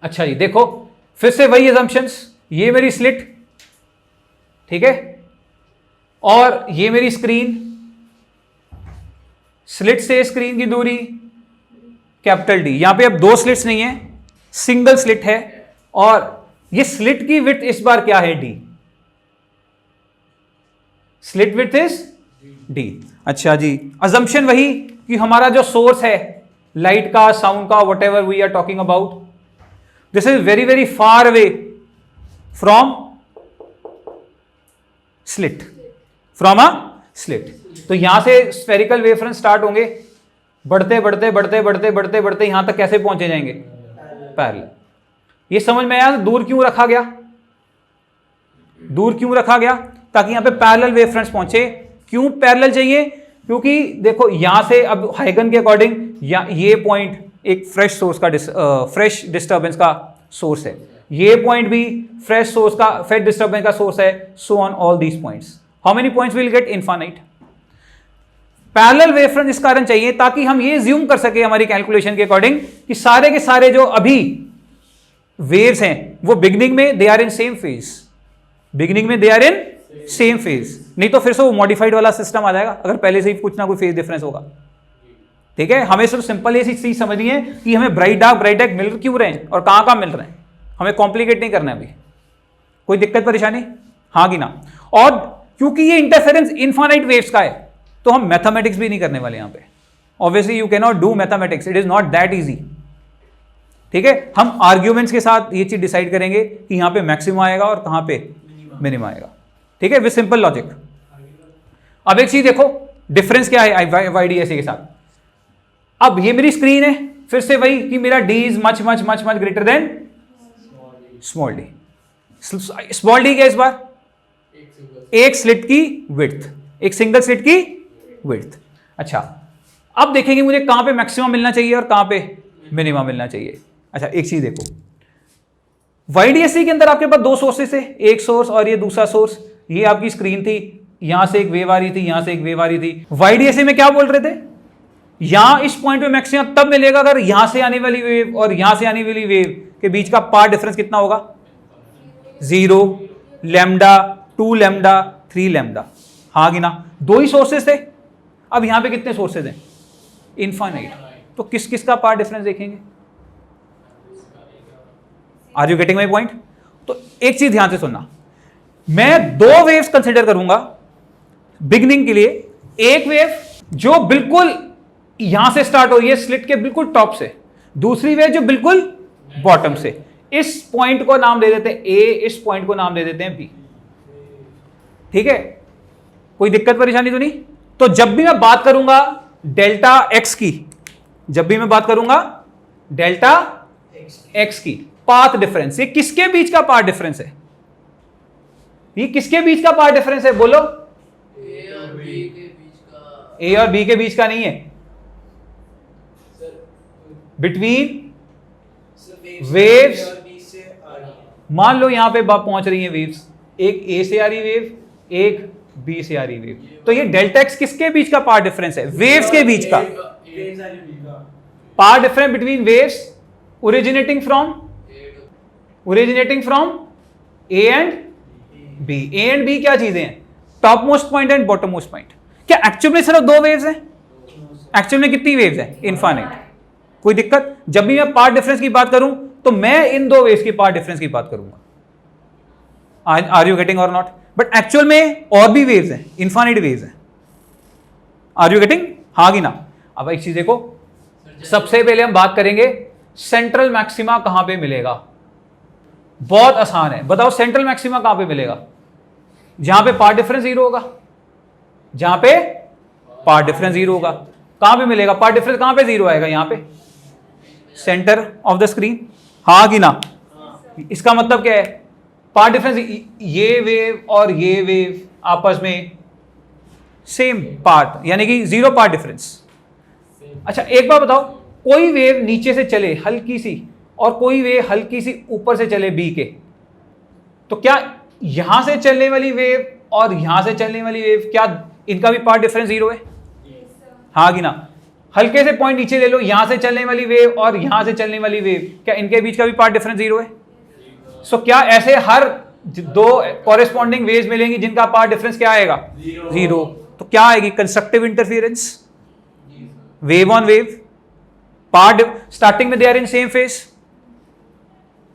अच्छा जी, देखो फिर से वही assumptions, ये मेरी स्लिट, ठीक है, और ये मेरी स्क्रीन, स्लिट से स्क्रीन की दूरी कैपिटल डी। यहां पे अब दो स्लिट्स नहीं है, सिंगल स्लिट है, और ये स्लिट की विड्थ इस बार क्या है, D. Slit width is D. अच्छा जी, अजम्पशन वही कि हमारा जो सोर्स है लाइट का, साउंड का, whatever we are talking about, this is very very far away from slit, from a slit. तो यहां से स्फेरिकल वेव फ्रंट स्टार्ट होंगे, बढ़ते बढ़ते बढ़ते बढ़ते बढ़ते बढ़ते यहां तक कैसे पहुंचे जाएंगे, पैरेलल। ये समझ में आया दूर क्यों रखा गया, दूर क्यों रखा गया, ताकि यहां पे पैरेलल वेव फ्रंट्स पहुंचे। क्यों पैरेलल चाहिए, क्योंकि देखो यहां से अब हाइगन के अकॉर्डिंग ये पॉइंट एक फ्रेश सोर्स का फ्रेश डिस्टर्बेंस का सोर्स है, ये पॉइंट भी फ्रेश सोर्स का, फ्रेश डिस्टर्बेंस का सोर्स है, so on all these points. How many points will get, infinite. Parallel wave front इस कारण चाहिए ताकि हम ये ज्यूम कर सके हमारी कैलकुलेशन के अकॉर्डिंग कि सारे के सारे जो अभी वेव्स हैं वो बिगनिंग में they are in same phase, beginning में they are in same phase. नहीं तो फिर से वो मॉडिफाइड वाला सिस्टम आ जाएगा अगर पहले से ही कुछ ना कोई फेज डिफरेंस होगा। ठीक है, हमें सिर्फ सिंपल ये चीज समझनी है कि हमें ब्राइट डार्क मिल क्यों रहे हैं और कहां कहां मिल रहे हैं, हमें कॉम्प्लिकेट नहीं करना है अभी। कोई दिक्कत परेशानी, हाँ कि ना। और क्योंकि ये इंटरफेरेंस इनफाइनाइट वेव्स का है तो हम मैथमेटिक्स भी नहीं करने वाले यहां पे। Obviously you can not do mathematics, it is not that easy. ठीक है, हम आर्ग्यूमेंट्स के साथ ये चीज डिसाइड करेंगे कि यहां पे मैक्सिमम आएगा और कहां पे मिनिमम आएगा। ठीक है, विद सिंपल लॉजिक। अब एक चीज देखो, डिफरेंस क्या है वाईडीएसए के साथ। अब ये मेरी स्क्रीन है, फिर से वही कि मेरा D is much much much much greater than small D. Small D क्या इस बार, एक स्लिट की विड्थ, एक सिंगल स्लिट की विड्थ। अच्छा, अब देखेंगे मुझे कहां पे मैक्सिमम मिलना चाहिए और कहां पे मिनिमम मिलना चाहिए। अच्छा, एक चीज देखो, वाईडीएससी के अंदर आपके पास दो सोर्सेस है, एक सोर्स और ये दूसरा सोर्स। ये आपकी स्क्रीन थी, यहां से एक वेव आ रही थी, यहां से एक वेव आ रही थी। वाईडीएससी में क्या बोल रहे थे, यहां इस पॉइंट पे मैक्सिमम तब मिलेगा अगर यहां से आने वाली वेव और यहां से आने वाली वेव के बीच का पाथ डिफरेंस कितना होगा, 0, लैम्डा, 2 लैम्डा, 3 लैम्डा। हाँ कि ना, दो ही सोर्सेस थे। अब यहां पे कितने सोर्सेस हैं, इनफाइनाइट। तो किस किस का पाथ डिफरेंस देखेंगे, are you getting my point. तो एक चीज ध्यान से सुनना, मैं दो वेव्स कंसिडर करूंगा बिगनिंग के लिए। एक वेव जो बिल्कुल यहां से स्टार्ट हो रही है स्लिट के बिल्कुल टॉप से, दूसरी वेव जो बिल्कुल बॉटम से। इस पॉइंट को नाम दे देते हैं ए, इस पॉइंट को नाम दे देते हैं बी। ठीक है, कोई दिक्कत परेशानी तो नहीं। तो जब भी मैं बात करूंगा डेल्टा एक्स की, जब भी मैं बात करूंगा डेल्टा एक्स की पाथ डिफरेंस, ये किसके बीच का पाथ डिफरेंस है, ये किसके बीच का पाथ डिफरेंस है, बोलो। ए और बी के बीच का नहीं है, बिटवीन वेव्स। मान लो यहां पे पहुंच रही है वेव्स, एक ए से आ रही वेव, एक बी से आ रही वेव। तो ये डेल्टा एक्स किसके बीच का पाथ डिफरेंस है, वेव्स के बीच का path difference between waves originating from A and B. A and B क्या चीजें हैं, top most point and bottom most point. क्या एक्चुअल में सिर्फ दो वेव्स हैं, एक्चुअल में कितनी वेव्स हैं, इनफाइनाइट। कोई दिक्कत, जब भी मैं पाथ डिफरेंस की बात करूं तो मैं इन दो वेव्स की पाथ डिफरेंस की बात करूंगा। आर यू गेटिंग और नॉट। बट एक्चुअल में और भी वेव्स हैं, इनफाइनाइट वेव्स हैं। आर यू गेटिंग, हाँ कि ना। अब एक चीज देखो, सबसे पहले हम बात करेंगे सेंट्रल मैक्सिमा कहां पे मिलेगा। बहुत आसान है, बताओ सेंट्रल मैक्सिमा कहां पे मिलेगा, जहां पे पाथ डिफरेंस 0 होगा, जहां पे पाथ डिफरेंस 0 होगा। कहां पे मिलेगा पाथ डिफरेंस, कहां पे 0 आएगा, यहां पे सेंटर ऑफ द स्क्रीन। हाँ कि ना। इसका मतलब क्या है, पाथ डिफरेंस, ये वेव और ये वेव आपस में सेम पाथ, यानी कि 0 पाथ डिफरेंस। अच्छा, एक बात बताओ, कोई वेव नीचे से चले हल्की सी और कोई वेव हल्की सी ऊपर से चले बी के, तो क्या यहां से चलने वाली वेव और यहां से चलने वाली वेव, क्या इनका भी पाथ डिफरेंस 0 है, हाँ कि ना। हल्के से पॉइंट नीचे ले लो, यहां से चलने वाली वेव और यहां से चलने वाली वेव, क्या इनके बीच का भी पाथ डिफरेंस 0 है? सो क्या ऐसे हर दो कॉरेस्पॉन्डिंग वेव्स मिलेंगी जिनका पाथ डिफरेंस क्या आएगा? 0। तो क्या आएगी? Constructive interference, wave on wave, path starting में they are in same phase,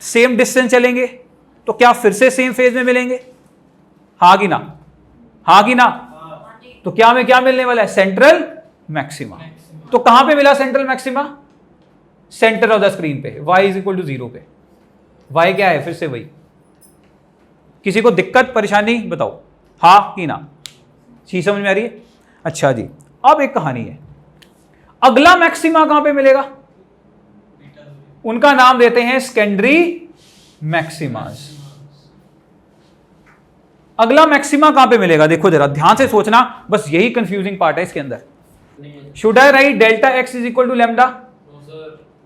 same distance चलेंगे, तो क्या फिर से सेम फेज में मिलेंगे? हाँ कि ना? हाँ कि ना? तो क्या में क्या मिलने वाला है? Central maxima. तो कहां पे मिला central maxima? Centre of the screen पे, y इज इक्वल टू 0 पे। y क्या है? फिर से वही। किसी को दिक्कत परेशानी बताओ, हाँ कि ना? चीज समझ में आ रही है? अच्छा जी, अब एक कहानी है, अगला मैक्सिमा कहां पे मिलेगा? उनका नाम देते हैं सेकेंडरी मैक्सिमास। अगला मैक्सिमा कहां पे मिलेगा? देखो जरा ध्यान से सोचना, बस यही कंफ्यूजिंग पार्ट है इसके अंदर। Should I write delta X is equal to lambda?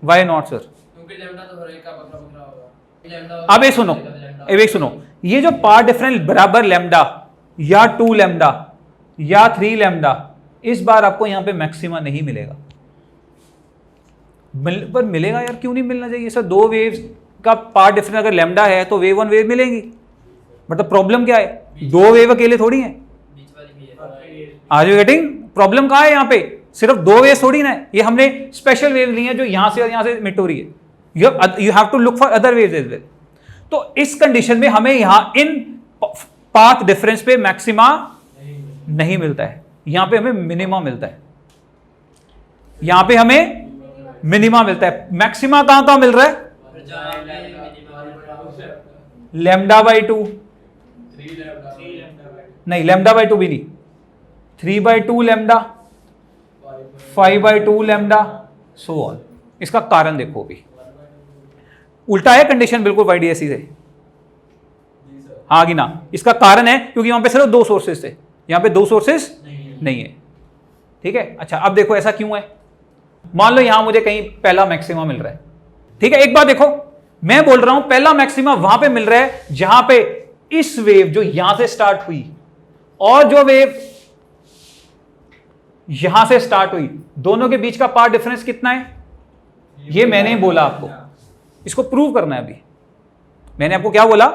Why not sir? क्योंकि लैम्डा तो हर एक का बकरा बकरा होगा। अब एक सुनो, ये जो पार्ट डिफरेंस बराबर लैम्डा या 2 लैम्डा या 3 लैम्डा, इस बार आपको यहां पे मैक्सिमा नहीं मिलेगा। पर मिलेगा यार, क्यों नहीं मिलना चाहिए सर? दो वेव्स का पार्ट डिफरेंस अगर लैम्डा है तो वेव ऑन वेव मिलेंगी, मतलब प्रॉब्लम क्या है? दो वेव अकेले थोड़ी हैं। Are you getting? प्रॉब्लम कहां है यहाँ पे? सिर्फ दो वेव थोड़ी ना है, ये हमने स्पेशल वेव ली है जो यहां से और यहां से मिट हो रही है। You have to look for other waves as well. तो इस कंडीशन में हमें यहां इन पाथ डिफरेंस पे मैक्सिमा नहीं मिलता है, यहां पे हमें मिनिमा मिलता है। यहां पे हमें मिनिमा मिलता है। मैक्सिमा कहां कहां मिल रहा है? लैम्डा बाई 2, नहीं लैम्डा बाई 2 भी नहीं, 3/2 लैम्डा, 5/2 लैम्डा, सो ऑन। इसका कारण देखो, अभी उल्टा है कंडीशन बिल्कुल YDSC से, हाँ कि ना? इसका कारण है क्योंकि यहां पे सिर्फ दो सोर्सेस थे, यहां पे दो सोर्सेस नहीं है। ठीक है, अच्छा अब देखो ऐसा क्यों है। मान लो यहां मुझे कहीं पहला मैक्सिमा मिल रहा है, ठीक है? एक बात देखो, मैं बोल रहा हूं पहला मैक्सिमा वहां पे मिल रहा है जहां पे इस वेव जो यहां से स्टार्ट हुई और जो वेव यहां से स्टार्ट हुई, दोनों के बीच का पाथ डिफरेंस कितना है? ये मैंने बोला आपको, इसको प्रूव करना है। अभी मैंने आपको क्या बोला?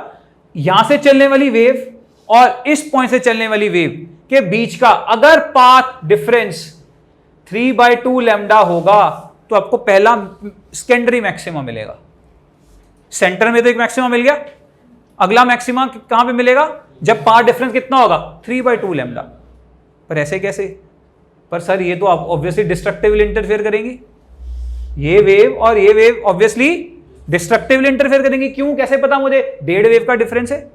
यहां से चलने वाली वेव और इस पॉइंट से चलने वाली वेव के बीच का अगर पाथ डिफरेंस 3/2 लैम्डा होगा तो आपको पहला सेकेंडरी मैक्सिमा मिलेगा। सेंटर में तो एक मैक्सिमा मिल गया, अगला मैक्सिमा कहां पे मिलेगा? जब पाथ डिफरेंस कितना होगा? 3/2 लैम्डा। पर ऐसे कैसे? पर सर ये तो आप ऑब्वियसली डिस्ट्रक्टिवली इंटरफेयर करेंगी, ये वेव और ये वेव ऑब्वियसली डिस्ट्रक्टिवली इंटरफेयर करेंगी। क्यों? कैसे पता मुझे? 1.5 वेव का डिफरेंस है,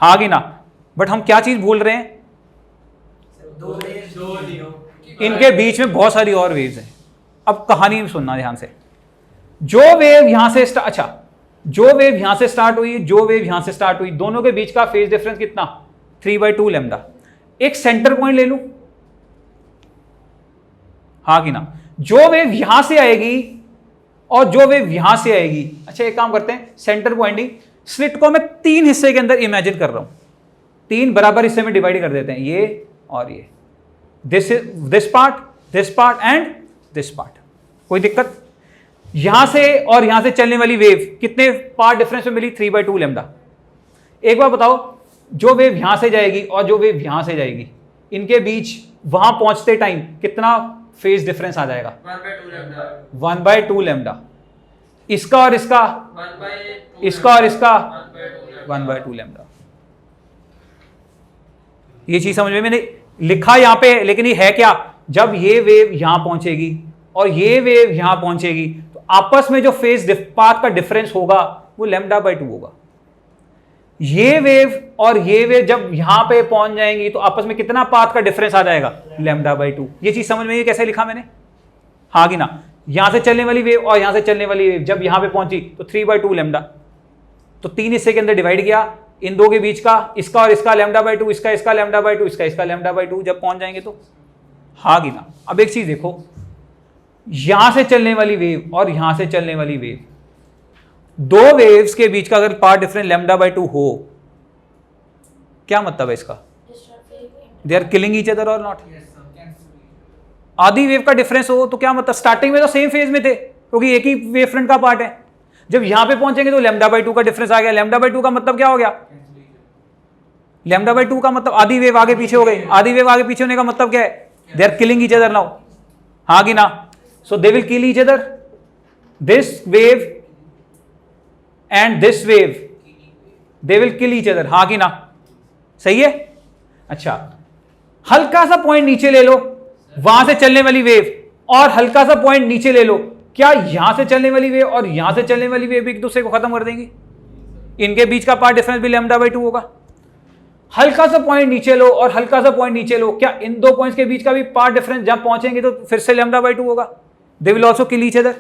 हाँ कि ना? बट हम क्या चीज भूल रहे हैं? इनके बीच में बहुत सारी और वेव्स हैं। अब कहानी सुनना ध्यान से। जो वेव यहां से जो वेव यहां से स्टार्ट हुई, जो वेव यहां से स्टार्ट हुई, दोनों के बीच का फेज डिफरेंस कितना? 3/2 लैम्डा। एक सेंटर पॉइंट ले लूं, हाँ कि ना? जो वेव यहां से आएगी और जो वेव यहां से आएगी, अच्छा एक काम करते हैं, सेंटर पॉइंटिंग स्लिट को मैं 3 हिस्से के अंदर इमेजिन कर रहा हूं, 3 बराबर हिस्से में डिवाइड कर देते हैं, ये और ये, this part and this part. कोई दिक्कत? यहां से और यहां से चलने वाली वेव कितने पार्ट डिफरेंस में मिली? 3/2 लैम्डा। एक बार बताओ, जो वेव यहां से जाएगी और जो वेव यहां से जाएगी, इनके बीच वहां पहुंचते टाइम कितना फेज डिफरेंस आ जाएगा? 1/2 लैम्डा। इसका और इसका, इसका और इसका 1/2 लैम्डा। ये चीज समझ में? मैंने लिखा यहां पे, लेकिन ये है क्या? जब ये वेव यहां पहुंचेगी और ये वेव यहां पहुंचेगी तो आपस में जो फेज पाथ का डिफरेंस होगा वो λ/2 होगा। ये वेव और ये वेव जब यहां पे पहुंच जाएंगी तो आपस में कितना पाथ का डिफरेंस आ जाएगा? λ/2। ये चीज समझ में? ये कैसे लिखा मैंने, हाँ कि ना? यहां से चलने वाली वेव और यहां से चलने वाली वेव जब यहां पे पहुंची तो 3/2 लैम्डा, तो 3 हिस्से के अंदर डिवाइड किया, इन दो के बीच का, इसका और इसका λ/2, इसका λ/2, इसका λ/2, जब पहुंच जाएंगे तो, हाँ कि ना? अब एक चीज देखो, यहां से चलने वाली वेव और यहां से चलने वाली वेव, दो वेव्स के बीच का अगर पाथ डिफरेंस λ/2 हो, क्या मतलब है इसका? They are killing each other or not? आधी वेव का डिफरेंस हो तो क्या मतलब, स्टार्टिंग में तो सेम फेज में थे क्योंकि एक ही वेव फ्रंट का पार्ट है, जब यहां पे पहुंचेंगे तो λ/2 का डिफरेंस आ गया। λ/2 का मतलब क्या हो गया, λ/2 का मतलब आधी वेव आगे पीछे हो गई। आधी वेव आगे पीछे होने का मतलब क्या है, they are killing each other now, हाँ कि ना। So they will kill each other, this wave and this wave, they will kill each other, हाँ कि ना, सही है। अच्छा, हल्का सा पॉइंट नीचे ले लो, वहां से चलने वाली वेव, और हल्का सा पॉइंट नीचे ले लो, क्या यहां से चलने वाली वेव और यहां से चलने वाली वेव एक दूसरे को खत्म कर देंगी? इनके बीच का पार्ट डिफरेंस भी λ/2 होगा। हल्का सा पॉइंट नीचे लो और हल्का सा पॉइंट नीचे लो, क्या इन दो पॉइंट्स के बीच का भी पार्ट डिफरेंस जब पहुंचेंगे तो फिर से λ/2 होगा? दे will also kill each other.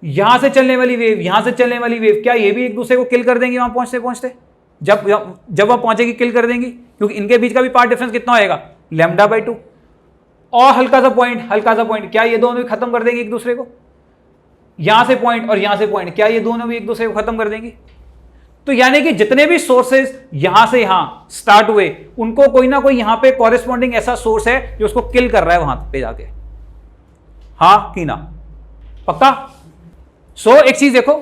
यहां से चलने वाली वेव, यहां से चलने वाली वेव, क्या ये भी एक दूसरे को किल कर देंगे वहां पहुंचते पहुंचते? जब वह पहुंचेगी किल कर देंगी, क्योंकि इनके बीच का भी पार्ट डिफरेंस कितना होएगा, λ/2। और हल्का सा पॉइंट, क्या ये दोनों भी खत्म कर देंगे एक दूसरे को? यहां से पॉइंट और यहां से पॉइंट, क्या ये दोनों भी एक दूसरे को खत्म कर देंगे? तो यानी कि जितने भी सोर्सेज यहां से यहां स्टार्ट हुए, उनको कोई ना कोई यहां पे कॉरेस्पॉन्डिंग ऐसा सोर्स है जो उसको किल कर रहा है वहां पे जाके, हाँ कि ना, पक्का। सो एक चीज देखो,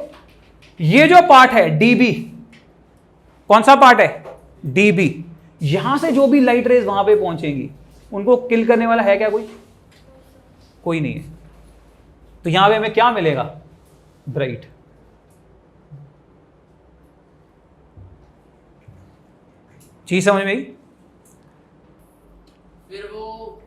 ये जो पार्ट है डीबी, कौन सा पार्ट है, डीबी, यहां से जो भी लाइट रेज वहां पे पहुंचेंगी उनको किल करने वाला है क्या कोई नहीं है। तो यहां पे हमें क्या मिलेगा, ब्राइट। चीज समझ में आई? फिर वो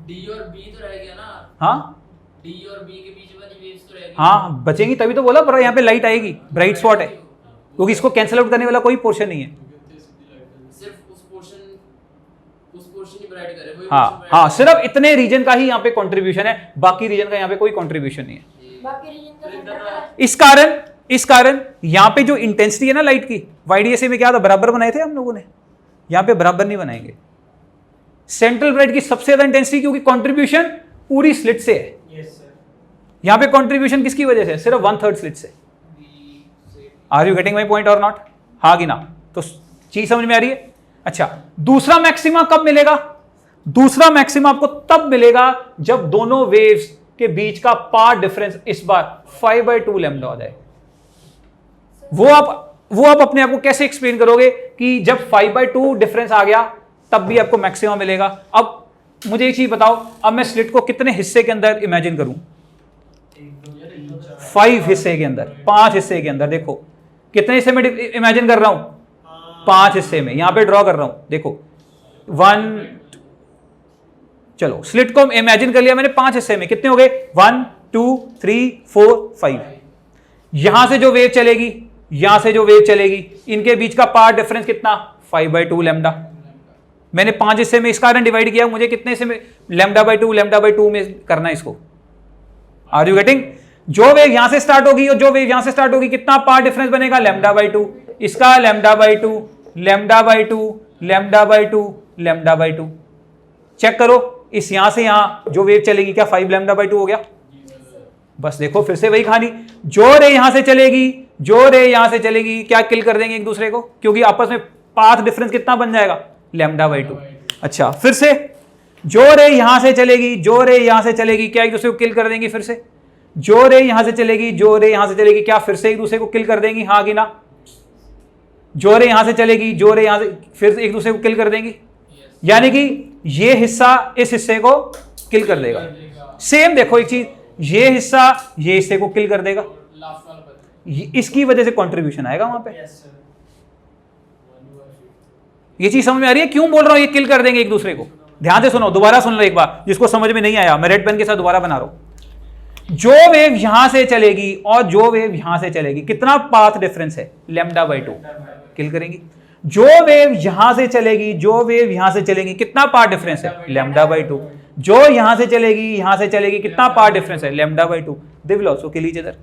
डी और बी तो रह गया ना, हाँ, डी और बी के बीच वाली वेव्स तो रहेगी। हाँ बचेंगी, तभी तो बोला, पर यहां पे लाइट आएगी, ब्राइट स्पॉट है, क्योंकि इसको कैंसिल आउट करने वाला कोई पोर्शन नहीं है। सिर्फ उस पोर्शन ही ब्राइट करे, वही हाँ portion bright हाँ, करे। सिर्फ इतने रीजन का ही यहाँ पे कंट्रीब्यूशन है, बाकी रीजन का यहाँ पे कोई कंट्रीब्यूशन नहीं है। बाकी रीजन का सेंटर का इस कारण यहाँ पे जो इंटेंसिटी है ना लाइट की, YDSA में क्या था, बराबर बनाए थे हम लोगों ने, यहाँ पे बराबर नहीं बनाएंगे। सेंट्रल ब्राइट की सबसे ज्यादा इंटेंसिटी, क्योंकि कंट्रीब्यूशन पूरी स्लिट से है। यहाँ पे कंट्रीब्यूशन किसकी वजह से, सिर्फ 1/3 स्लिट से। Are you getting my point or not, हाँ कि ना? तो चीज समझ में आ रही है। अच्छा, दूसरा मैक्सिमा कब मिलेगा? दूसरा मैक्सिमा आपको तब मिलेगा जब दोनों वेव्स के बीच का पार्ट डिफरेंस इस बार 5/2 लैम्डा हो जाए। वो आप अपने आप को कैसे एक्सप्लेन करोगे कि जब 5/2 डिफरेंस आ गया तब भी आपको मैक्सिमा मिलेगा? अब मुझे एक चीज बताओ, अब मैं स्लिट को कितने हिस्से के अंदर इमेजिन करूं? 5 हिस्से के अंदर, 5 हिस्से के अंदर। देखो कितने हिस्से में इमेजिन कर रहा हूं, 5 हिस्से में। यहां पे ड्रॉ कर रहा हूं, देखो 1, चलो स्लिट को इमेजिन कर लिया मैंने 5 हिस्से में। कितने हो गए, 1 2 3 4 5। यहां से जो वेव चलेगी, यहां से जो वेव चलेगी, इनके बीच का पार्ट डिफरेंस कितना, 5/2 लैम्डा। मैंने 5 हिस्से में इस कारण डिवाइड किया, मुझे कितने हिस्से में, λ/2 में करना है इसको। Are you getting? जो वेव यहां से स्टार्ट होगी और जो वेव यहां से स्टार्ट होगी, कितना पार्ट डिफरेंस बनेगा, λ/2। इसका λ/2 λ/2 λ/2 λ/2। चेक करो, इस यहां से यहां जो वेव चलेगी, क्या 5 λ/2 हो गया? बस देखो फिर से वही कहानी, जो रे यहां से चलेगी, जो रे यहां से चलेगी, क्या किल कर देंगे एक दूसरे को, क्योंकि आपस में पाथ डिफरेंस कितना बन जाएगा, λ/2। अच्छा, फिर से जो रे यहां से चलेगी, जो रे यहां से चलेगी, क्या एक दूसरे को किल कर देंगी? फिर से जो रे यहां से चलेगी, जो रे यहां से चलेगी, क्या फिर से एक दूसरे को किल कर देंगी, हाँ कि ना? जो रे यहां से चलेगी, जो रे यहां से फिर से एक दूसरे को किल कर देंगी। यानी कि ये हिस्सा इस हिस्से को किल कर देगा। सेम देखो एक चीज, ये हिस्सा ये हिस्से को किल कर देगा। इसकी वजह से कंट्रीब्यूशन आएगा वहां पे। ये चीज समझ में आ रही है क्यों बोल रहा हूं ये किल कर देंगे एक दूसरे को? ध्यान से सुनो, दोबारा सुन लो एक बार, जिसको समझ में नहीं आया मैं रेड पेन के साथ दोबारा बना रहा हूं। जो वेव यहां से चलेगी और जो वेव यहां से चलेगी, कितना पाथ डिफरेंस है, λ/2, किल करेंगी। जो वेव यहां से चलेगी, जो वेव यहां से चलेगी, कितना पार्ट डिफरेंस है, λ/2। जो यहां से चलेगी, कितना पार्ट डिफरेंस है, λ/2। They will also kill each other.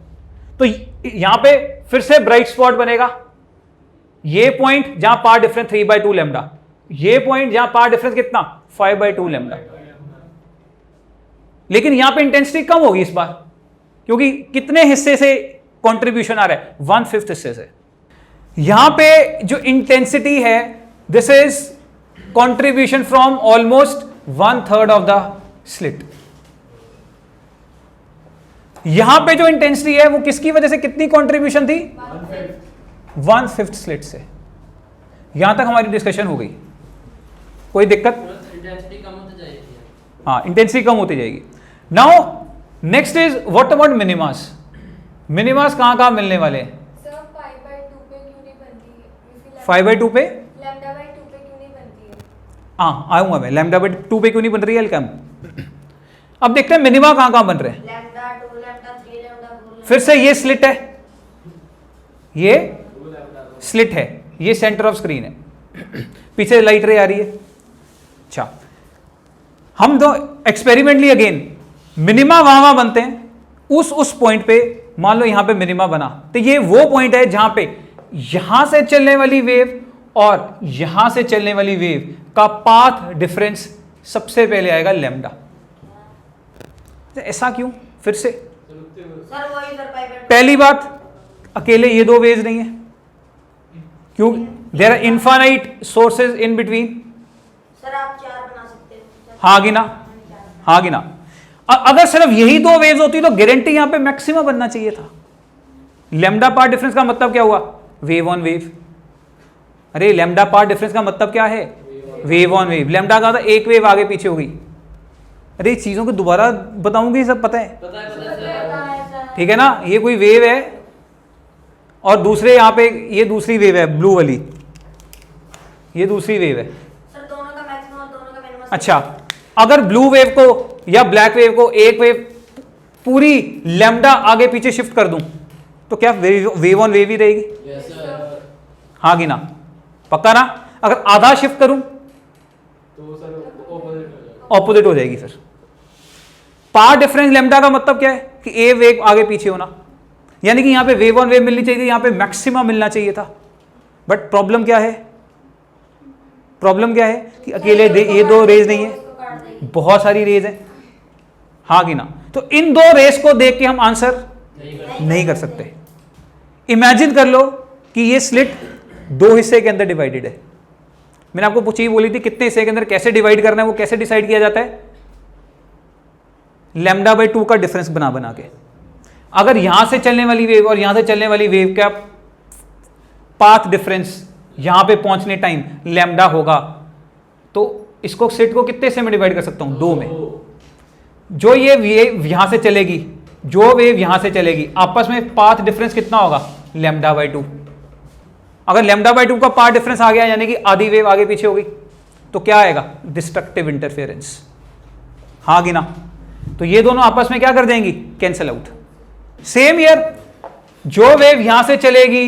तो यहां पे फिर से ब्राइट स्पॉट बनेगा। ये पॉइंट जहां पार्ट डिफरेंस 3/2 लैम्डा, ये पॉइंट जहां पार्ट डिफरेंस कितना, 5/2 लैम्डा। लेकिन यहां पे इंटेंसिटी कम होगी इस बार, क्योंकि कितने हिस्से से कंट्रीब्यूशन आ रहा है, 1/5 हिस्से से। यहां पे जो इंटेंसिटी है, this is contribution from almost 1/3 of the slit. यहां पे जो इंटेंसिटी है वो किसकी वजह से, कितनी कंट्रीब्यूशन थी, 1/5 स्लिट से। यहां तक हमारी डिस्कशन हो गई, कोई दिक्कत? इंटेंसिटी कम होती जाएगी। हाँ, इंटेंसिटी कम होती जाएगी। Now next is what about मिनिमास। मिनिमास कहां कहां मिलने वाले हैं? सर 5/2 पे क्यों नहीं बनती? 5/2 पे, λ/2 पे क्यों नहीं बनती है? हाँ आऊंगा मैं, λ/2 पे क्यों नहीं बन रही है एलकेम। अब देखते हैं मिनिमा कहां कहां बन रहे हैं। λ2 λ3 λ4। फिर से ये स्लिट है, ये स्लिट है, ये सेंटर ऑफ स्क्रीन है, पीछे लाइट रे आ रही है। अच्छा, हम दो एक्सपेरिमेंटली अगेन मिनिमा वहां बनते हैं, उस पॉइंट पे मान लो यहां पे मिनिमा बना, तो ये वो पॉइंट है जहां पे यहां से चलने वाली वेव और यहां से चलने वाली वेव का पाथ डिफरेंस सबसे पहले आएगा लैम्डा। ऐसा क्यों? फिर से सर वही सर 5/2। पहली बात, अकेले ये दो वेव्स नहीं है, क्यों? There are infinite sources in between. Sir आप 4 बना सकते हो। हाँ गिना, हाँ गिना। अगर सिर्फ यही दो वेव्स होती तो गारंटी यहां पे मैक्सिमम बनना चाहिए था। लैम्डा पार्ट डिफरेंस का मतलब क्या हुआ? Wave on wave. अरे लैम्डा पार्ट डिफरेंस का मतलब क्या है? Wave on wave. लैम्डा का था एक वेव आगे पीछे हो गई। अरे चीजों को दोबारा बताऊंगी, सब पता है, पता है सर। ठीक है ना? ये कोई वेव है और दूसरे यहां पे ये दूसरी वेव है, ब्लू वाली, ये दूसरी वेव है। सर दोनों का मैक्सिमम और दोनों का मिनिमम। अच्छा, अगर ब्लू वेव को या ब्लैक वेव को, एक वेव पूरी लैम्डा आगे पीछे शिफ्ट कर दूं तो क्या वेव ऑन वेव ही रहेगी? Yes sir. हाँ गिना, पक्का ना? अगर आधा शिफ्ट करूं तो सर ऑपोजिट हो जाएगी। फिर पार्ट डिफरेंस लैम्डा का मतलब क्या है कि ए वेव आगे पीछे होना, यानी कि यहां पे वेव ऑन वेव मिलनी चाहिए थी, यहां पे मैक्सिमम मिलना चाहिए था। बट प्रॉब्लम क्या है? प्रॉब्लम क्या है कि अकेले ये दो रेज नहीं है, बहुत सारी रेज है। हाँ गिना, तो इन दो रेस को देख के हम आंसर नहीं कर सकते। इमेजिन कर लो कि ये स्लिट दो हिस्से के अंदर डिवाइडेड है। मैंने आपको चीज बोली थी कितने हिस्से के अंदर कैसे डिवाइड करना है, वो कैसे डिसाइड किया जाता है? λ/2 का डिफरेंस बना बना के। अगर यहां से चलने वाली वेव और यहां से चलने वाली वेव का पाथ डिफरेंस यहां पे पहुंचने टाइम लैम्डा होगा, तो इसको स्लिट को कितने हिस्से में डिवाइड कर सकता हूं? 2 में। जो ये वेव यहां से चलेगी, जो वेव यहां से चलेगी, आपस में पाथ डिफरेंस कितना होगा? λ/2। अगर λ/2 का पाथ डिफरेंस आ गया, यानी कि आधी वेव आगे पीछे हो गई, तो क्या आएगा? Destructive interference. हाँ गिना, तो ये दोनों आपस में क्या कर देंगी? Cancel out. सेम ईयर, जो वेव यहां से चलेगी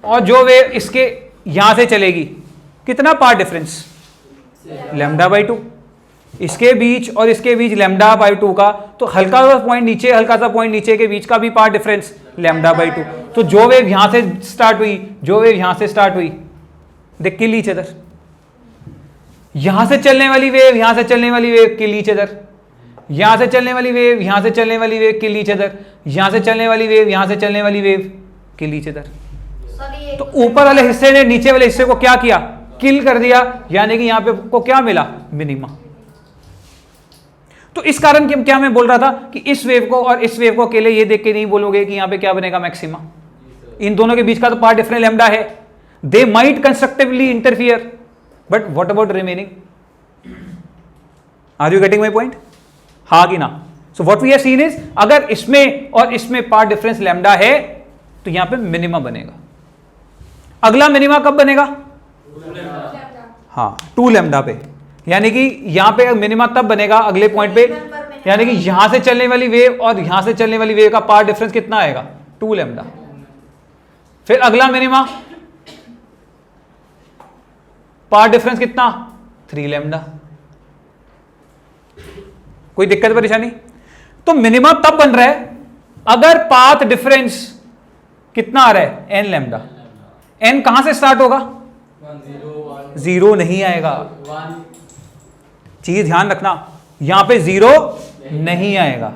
और जो वेव इसके यहां से चलेगी, कितना पार्ट डिफरेंस? λ/2। इसके बीच और इसके बीच λ/2 का, तो हल्का सा पॉइंट नीचे, हल्का सा पॉइंट नीचे के बीच का भी पार्ट डिफरेंस λ/2। तो जो वेव यहां से स्टार्ट हुई, जो वेव यहां से स्टार्ट हुई, दे किल ईच अदर। यहां से चलने वाली वेव, यहां से चलने वाली वेव किल ईच अदर। यहां से चलने वाली वेव, यहां से चलने वाली वेव किल ईच अदर। यहां से चलने वाली वेव, यहां से चलने वाली वेव किल ईच अदर। तो ऊपर वाले हिस्से ने नीचे वाले हिस्से को क्या किया? किल कर दिया, यानी कि यहां पे को क्या मिला? मिनिमा। तो इस कारण कि क्या मैं बोल रहा था कि इस वेव को और इस वेव को अकेले ये देख के नहीं बोलोगे कि यहां पे क्या बनेगा? मैक्सिमा। इन दोनों के बीच का तो पार्ट डिफरेंस लैम्डा है। They might constructively interfere, but what about remaining? Are you getting my point? हाँ कि ना? So what we have seen is, अगर इसमें और इसमें पार्ट डिफरेंस लैम्डा है तो यहां पे मिनिमा बनेगा। अगला मिनिमा कब बनेगा? हाँ, 2 लैम्डा पे, यानी कि यहां पे मिनिमा तब बनेगा अगले पॉइंट पे, यानी कि यहां से चलने वाली वेव और यहां से चलने वाली वेव का पार्ट डिफरेंस कितना आएगा? 2 लैम्डा। फिर अगला मिनिमा पार्ट डिफरेंस कितना? 3 लैम्डा। कोई दिक्कत परेशानी? तो मिनिमा तब बन रहा है अगर पाथ डिफरेंस कितना आ रहा है? n lambda. n कहां से स्टार्ट होगा? 0 नहीं आएगा। चीज ध्यान रखना, यहां पे 0 नहीं आएगा,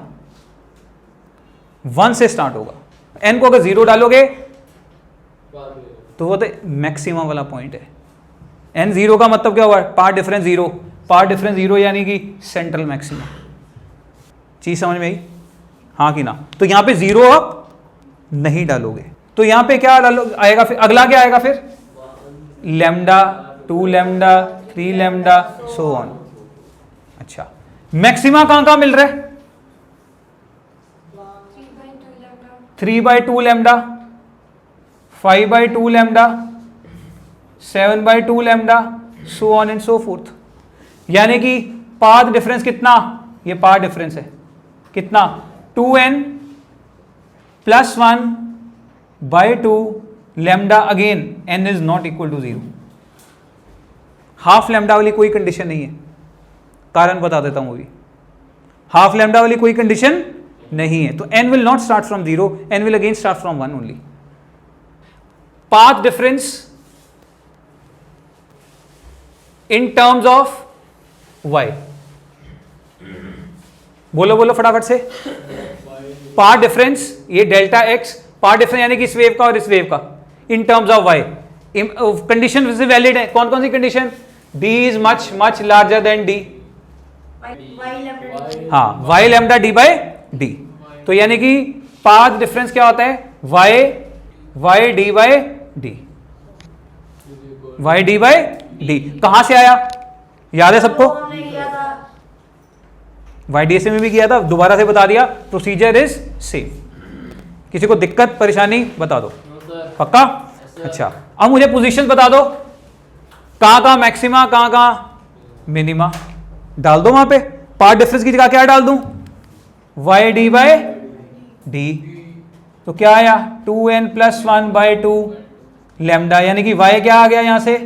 1 से स्टार्ट होगा। n को अगर 0 डालोगे तो वो तो मैक्सिमम वाला पॉइंट है। n 0 का मतलब क्या हुआ? Path difference 0। पार्ट डिफरेंस 0 यानी कि सेंट्रल मैक्सिमम। चीज समझ में आई, हाँ कि ना? तो यहां पे 0 आप नहीं डालोगे, तो यहां पे क्या आएगा फिर? अगला क्या आएगा फिर? Lambda, 2 lambda, 3 lambda, so on. अच्छा, मैक्सिमा कहां मिल रहा है? 3/2 lambda, 5/2 lambda, 7/2 lambda, so on and so fourth. यानी कि पाथ डिफरेंस कितना? ये पाथ डिफरेंस है कितना? 2n plus 1/2 lambda, again n is not equal to 0। Half lambda वाली कोई कंडीशन नहीं है, कारण बता देता हूं अभी। हाफ लैम्डा वाली कोई कंडीशन नहीं है, तो n will not start from 0, n will again start from 1 only. Path difference in terms of y, बोलो बोलो फटाफट से। पाथ डिफरेंस, ये डेल्टा x, पाथ डिफरेंस यानी कि इस वेव का और इस वेव का, in terms of y। Condition valid है, कौन कौन सी कंडीशन? d is much much larger than d, हाँ, y lambda d by d। तो यानी कि पाथ डिफरेंस क्या होता है? y d by d, y d by d। कहां से आया, याद है सबको? हमने किया था। YDSA में भी किया था, दोबारा से बता दिया, प्रोसीजर इज सेम। किसी को दिक्कत परेशानी बता दो, पक्का? अच्छा, अब मुझे पोजीशन बता दो, कहां मैक्सिमा कहां मिनिमा, डाल दो वहां पे। पाथ डिफरेंस की जगह क्या डाल दूं? y d by d। तो क्या आया? 2n प्लस 1/2 लैम्डा, यानी कि y क्या आ गया यहां से?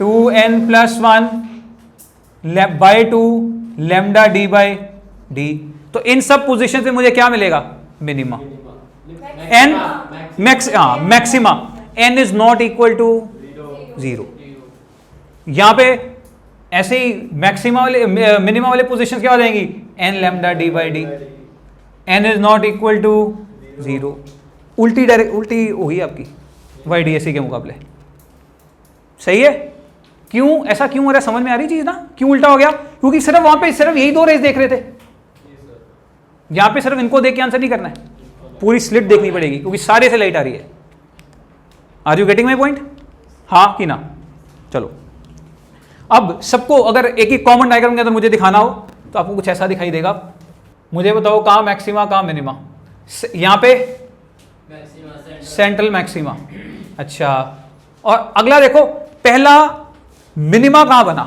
2n प्लस 1/2 लैम्डा d बाय d। तो इन सब पोजीशन पे मुझे क्या मिलेगा? Minima. n maxima, n is not equal to 0। यहां पे ऐसे ही मैक्सिमा वाले मिनिमा वाले पोजीशन क्या हो जाएंगी? n lambda d by d, n is not equal to 0। उल्टी होगी आपकी YDSA के मुकाबले, सही है? क्यों ऐसा क्यों हो रहा है? समझ में आ रही चीज ना, क्यों उल्टा हो गया? क्योंकि सिर्फ वहां पे सिर्फ यही 2 रेस देख रहे थे, यहां पे सिर्फ इनको देख के आंसर नहीं करना है, पूरी स्लिट देखनी पड़ेगी, क्योंकि सारे से लाइट आ रही है। Are you getting my point? हाँ कि ना? चलो, अब सबको अगर एक एक कॉमन डायग्राम के अंदर मुझे दिखाना हो तो आपको कुछ ऐसा दिखाई देगा। मुझे बताओ कहाँ मैक्सिमा कहाँ मिनिमा? यहां पे सेंट्रल मैक्सिमा। अच्छा, और अगला देखो, पहला मिनिमा कहां बना?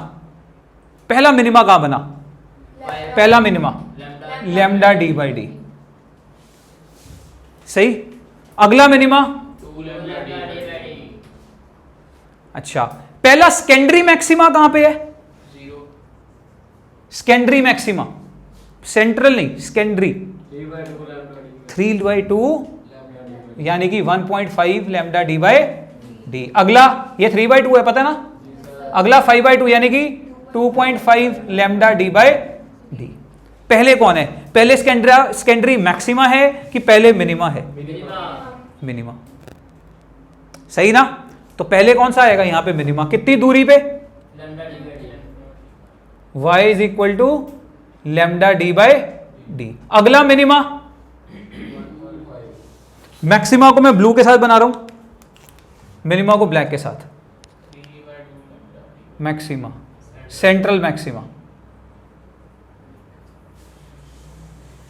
पहला मिनिमा कहां बना? पहला minima lambda d by d, सही। अगला मिनिमा, अच्छा, पहला सेकेंडरी मैक्सिमा कहां पे है? सेकेंडरी मैक्सिमा, सेंट्रल नहीं, सेकेंडरी 3/2 यानी कि 1.5 लैम्डा d बाई d। अगला ये 3/2 है, पता है ना? अगला 5/2 यानी कि 2.5 लैम्डा d बाई d। पहले कौन है? पहले सेकेंडरी मैक्सिमा है कि पहले मिनिमा है? मिनिमा, सही ना? तो पहले कौन सा आएगा यहां पे? मिनिमा। कितनी दूरी पे? y is equal to lambda d by d। अगला मिनिमा, मैक्सिमा को मैं ब्लू के साथ बना रहा हूं, मिनिमा को ब्लैक के साथ। मैक्सिमा, सेंट्रल मैक्सिमा,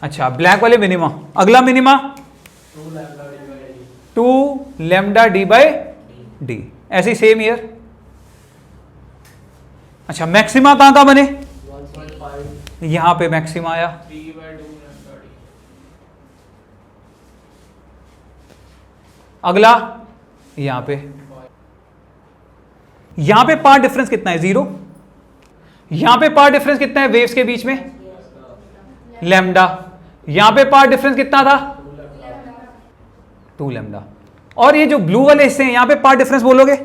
अच्छा, ब्लैक वाले मिनिमा। अगला minima 2 lambda d by d, ऐसे सेम ईयर। अच्छा, मैक्सिमा कहां बने? यहां पे मैक्सिमा आया, अगला यहां पे पार्ट डिफरेंस कितना है? 0। यहां पे पार्ट डिफरेंस कितना है वेव्स के बीच में? लैम्डा। यहां पे पार्ट डिफरेंस कितना था? 2 लैम्डा। और ये जो ब्लू वाले हिस्से हैं, यहां पे पार्ट डिफरेंस बोलोगे?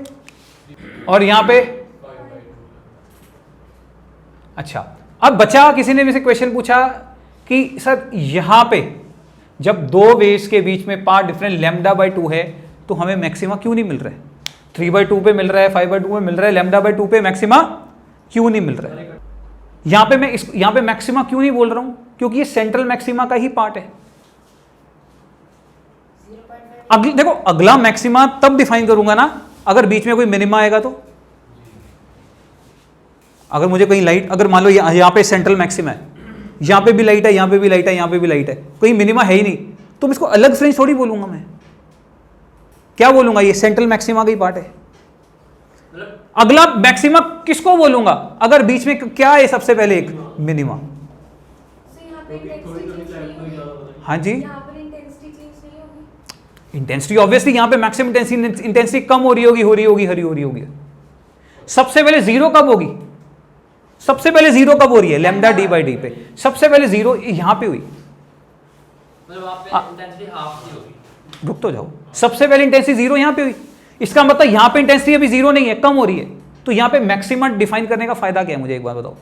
और यहां पे, अच्छा, अब बचा, किसी ने मुझसे क्वेश्चन पूछा कि सर यहां पे जब 2 वेव्स के बीच में पार्ट डिफरेंस लैम्डा बाई 2 है तो हमें मैक्सिमा क्यों नहीं मिल रहा है? 3/2 पे मिल रहा है, 5/2 पे मिल रहा है, लैम्डा बाई 2 पे मैक्सिमा क्यों नहीं मिल रहा है? यहां पे मैं यहां पे मैक्सिमा क्यों नहीं बोल रहा हूं, क्योंकि ये सेंट्रल मैक्सिमा का ही पार्ट है। देखो अगला मैक्सिमा तब डिफाइन करूंगा ना अगर बीच में कोई मिनिमा आएगा तो। अगर मुझे कहीं लाइट, अगर मान लो यहां पे सेंट्रल मैक्सिमा है, यहां पे भी लाइट है, यहां पे भी लाइट है, यहां पे भी लाइट है, कोई मिनिमा है ही नहीं, तो इसको अलग फ्रिंज थोड़ी बोलूंगा मैं। क्या बोलूंगा, ये सेंट्रल मैक्सिमा का ही पार्ट है। अगला मैक्सिमा किसको बोलूंगा अगर बीच में क्या है, सबसे पहले एक मिनिमा। हाँ जी, इंटेंसिटी ऑब्वियसली यहां पे मैक्सिमम इंटेंसिटी कम हो रही होगी। सबसे पहले जीरो कब होगी, सबसे पहले जीरो कब हो रही है, लैम्डा डी बाई डी पे। सबसे पहले जीरो यहां पे हुई, रुक तो जाओ, सबसे पहले इंटेंसिटी जीरो यहां पे हुई, इसका मतलब यहां पे इंटेंसिटी अभी जीरो नहीं है, कम हो रही है। तो यहां पे मैक्सिमा डिफाइन करने का फायदा क्या है, मुझे एक बार बताओ।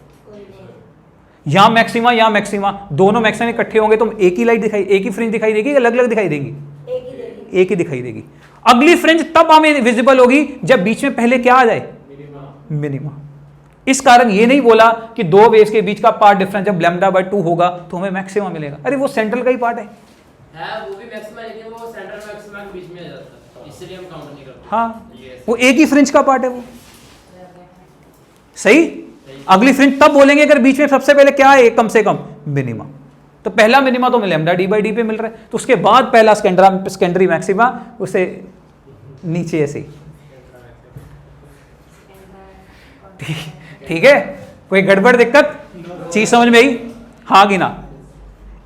यहां मैक्सिमा दोनों मैक्सिमा इकट्ठे होंगे तो एक ही लाइट दिखाई, एक ही फ्रिंज दिखाई देगी, अलग अलग दिखाई देंगी, एक ही दिखाई देगी। अगली फ्रिंज तब हमें विजिबल होगी जब बीच में पहले क्या आ जाए, मिनिमा। इस कारण ये नहीं बोला कि दो वेव्स के बीच का पार्ट डिफरेंस जब लैम्डा बाय 2 होगा तो हमें मैक्सिमा मिलेगा। अरे वो सेंट्रल का ही पार्ट है, वो भी मैक्सिमा, लेकिन वो सेंट्रल मैक्सिमा के बीच में आ जाता है, इसलिए हम काउंट नहीं करते। हाँ, वो एक ही फ्रिंज का पार्ट है वो। सही, अगली फ्रिंज तब बोलेंगे अगर बीच में सबसे पहले क्या है, कम से कम मिनिमा। तो पहला मिनिमा तो हमें लैम्डा डी बाई डी पे मिल रहा है, तो उसके बाद पहला सेकेंडरी मैक्सिमा उसे नीचे ऐसे। ठीक है, कोई गड़बड़ दिक्कत, चीज समझ में आई, हाँ कि ना।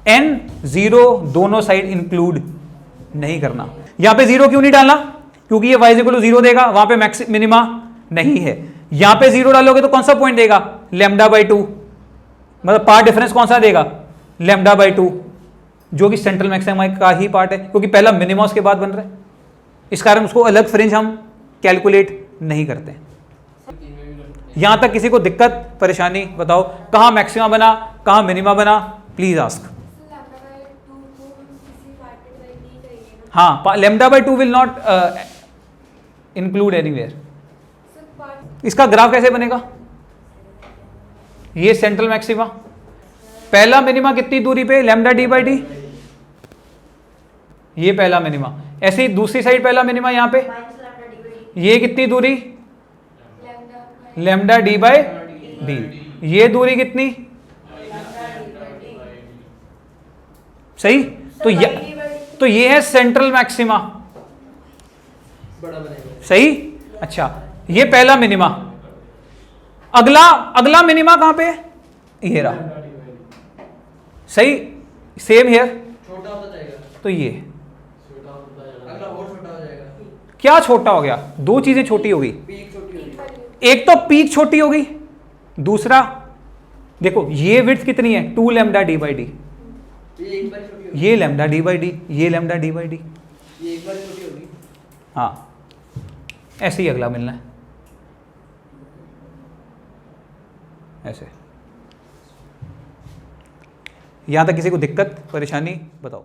n 0 दोनों साइड इंक्लूड नहीं करना। यहां पे 0 क्यों नहीं डालना, क्योंकि ये y = 0 देगा, वहां पे मिनिमा नहीं है। यहां पे 0 डालोगे तो कौन सा पॉइंट देगा, लैम्डा बाई 2, मतलब पार्ट डिफरेंस कौन सा देगा, लैम्डा बाई 2, जो कि सेंट्रल मैक्सिमा का ही पार्ट है, क्योंकि पहला मिनिमा उसके बाद बन रहा है। इस कारण उसको अलग फ्रिंज हम कैलकुलेट नहीं करते। यहां तक किसी को दिक्कत परेशानी बताओ, कहां मैक्सिमा बना, कहां मिनिमा बना, प्लीज आस्क। हाँ, lambda by 2 will not include anywhere. इसका ग्राफ कैसे बनेगा, ये सेंट्रल मैक्सिमा, पहला मिनिमा कितनी दूरी पे, लैम्डा डी बाई डी, ये पहला मिनिमा। ऐसे ही दूसरी साइड पहला मिनिमा यहां पे, ये कितनी दूरी, लैम्डा डी बाई डी, ये दूरी कितनी, सही। तो ये है सेंट्रल मैक्सिमा, सही। अच्छा, ये पहला मिनिमा, अगला मिनिमा कहां पे, ये रहा, सही। सेम हेयर, छोटा होता जाएगा, तो ये अगला और छोटा हो जाएगा। क्या छोटा हो गया, दो चीजें छोटी हो गई, एक तो पीक छोटी हो गई, दूसरा देखो ये विड्थ कितनी है, 2 लैम्डा डी बाई डी, ये लैम्डा डी बाई डी, ये लैम्डा डी बाई डी, ये एक बार छोटी होगी। हाँ, ऐसे ही अगला मिलना है, ऐसे। यहां तक किसी को दिक्कत परेशानी बताओ।